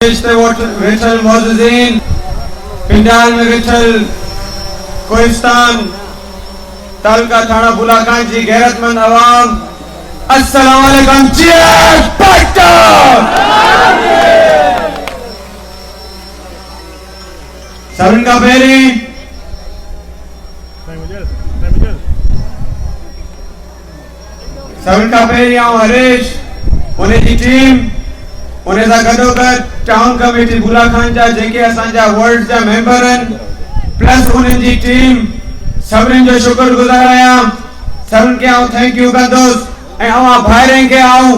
विठल मौजूदीन पिंडाल में विठल कोहिस्तान तालका थाना बुलाकान जी गैरतमंद अवाम अस्सलाम वालेकुम। चीयर्स पाकिस्तान। सबन का पहली आऊं हरीश उन्हें जी टीम उन्हें सा गडोगड टाउन कमेटी बुलाखान जा जेके असांजा वर्ल्ड जा मेंबर आहिनि प्लस उन्हें जी टीम सभिनी जो शुक्रगुज़ार आहियां। सभिनी खे आऊं थैंक यू कंदुसि ऐं अवां भाइरनि खे आऊं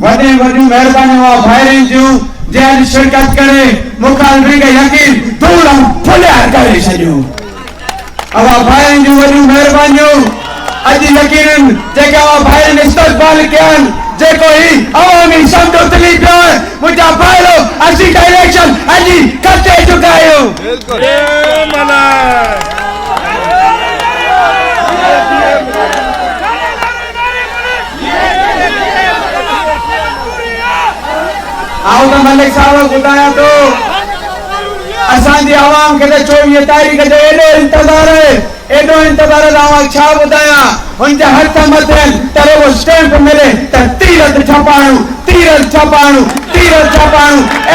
वॾे वॾियूं महिरबानियूं अवां भाइरनि जूं जे अॼु शिरकत करे मुखालफ़ी खे यकीन दूर फुलियार करे छॾियूं। अवां भाइरनि जूं वॾियूं महिरबानियूं अॼु यकीनन जेके अवां भाइरनि इस्तक़बाल कयनि जेको ही अवामी समझो दिली पियो है मुझा भाइरो असी डायरेक्शन अजी कटे चुकायो। बिल्कुल आओ तो मलिक साहब बुधाया तो असांजी आवाम के 24 तारीख जो एडो इंतजार आवां छा बुधाया उनके हथ मथे तरे वो स्टैंप मिले त तीरथ छपाणु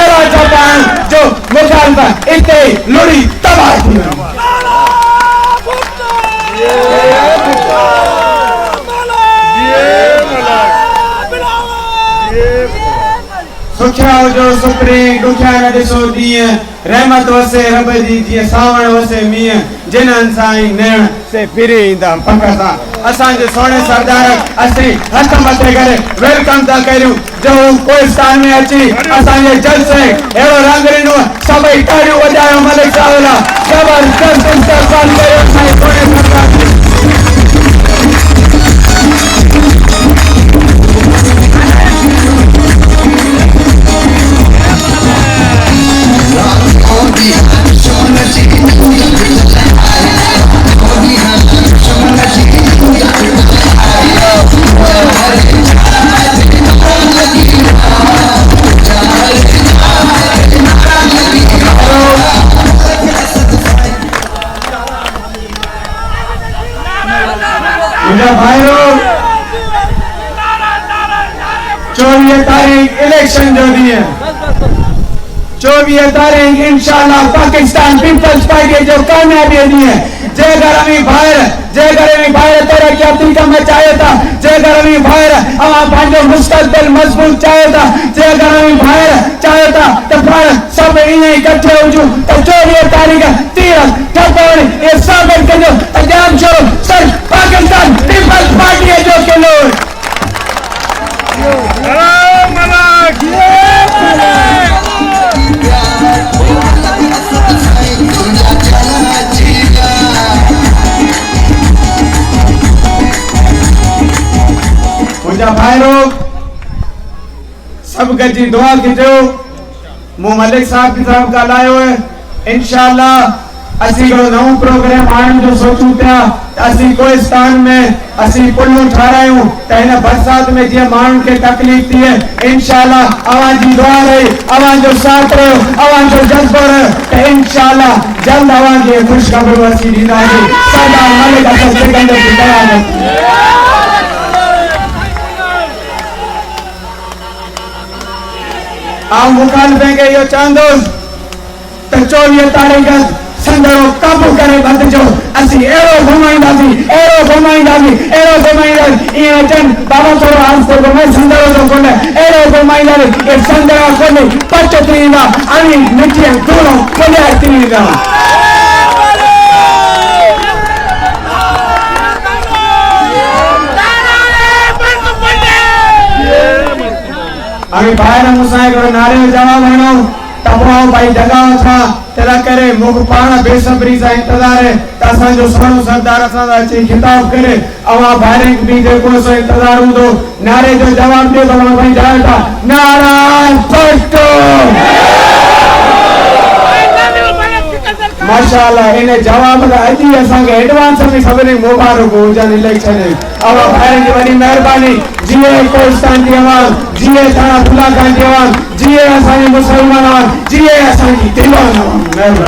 एरा छपाणु जो मुखालफा इते लुड़ी तबाह थी सुखिया जो सुपरी दुखिया न ॾिसो ॾींहं रहमत वसे रब जी जीअं सावण वसे मींहं जिन्हनि साईं नेण से फिरी ईंदा पक सां असांजे सोणे सरदार असीं हथ मथे करे वेलकम था करियूं जो कोहिस्तान में अची असांजे जलसे अहिड़ो रंग ॾिनो सभई ताड़ियूं वॼायो मलिक साहब लाइ ज़बरदस्त इस्तक़बाल कयो असांजे सोणे सरदार भाइयों 24 तारीख इलेक्शन जो दी है 24 तारीख इंशाल्लाह पाकिस्तान पीपल्स पार्टी जो कामयाबी दी है जे घर में बाहर तरक्की अफ्रीका में चाहे था जे घर में बाहर अवां पंहिंजो मुस्तक़बिल मजबूत चाहे था जे घर में बाहर चाहे था तो पाण सब इन इकट्ठे हुजूं तो 24 तारीख तीरथ ठपण ये साबित कजो त जाम छो सर पाकिस्तान पीपल्स पार्टी जो किलो मुझा भाइरों सब गजी दुआ कीजो मु मलिक साहब ॻाल्हायो है इंशाअल्लाह असी को नओं प्रोग्राम आणण जो सोचूं पिया असी कोहिस्तान में असी पुलूं ठारायूं त हिन बरसात में जीअं माण्हुनि खे तकलीफ़ थिए इंशाअल्लाह अवां जी दुआ रही अवां जो साथ रहियो अवां जो जज़्बो रहियो त इंशाअल्लाह जल्द अवां खे ख़ुशख़बरूं असी ॾींदासीं। सरदार मलिक असद सिकंदर जी क़यादत आऊं मुखालफ़े खे इहो चवंदुसि त 24 तारीख़ संदड़ो काबू करे बंदजो असी एरो घुमाईंदासीं ईअं अचनि बाबा थोरो आहिस्ते घुमे संदड़ो जो कोन्हे एरो घुमाईंदासीं ये संदड़ा कोन्हे पच थी वेंदा अणी मिठी धूड़ो फुलियार थी वेंदा। अभी बाहर मुसाए को नारे में जवाब हणो तबाओ भाई जगाओ था तेरा करे मुख पाण बेसब्री से इंतजार है तसा जो सोनो सरदार असा अची खिताब करे अवा बाहर भी देखो सो इंतजार हुंदो नारे जो जवाब दे तो भाई जाए था नारा फटो माशाअल्लाह इने जवाब का अजी असा के एडवांस में सभी मुबारक हो जान इलेक्शन अवा बाहर की बड़ी मेहरबानी जिए कोहिस्तान की आवाम जिए थाना बुलाखान की आवाम जिए असा महिरबानी।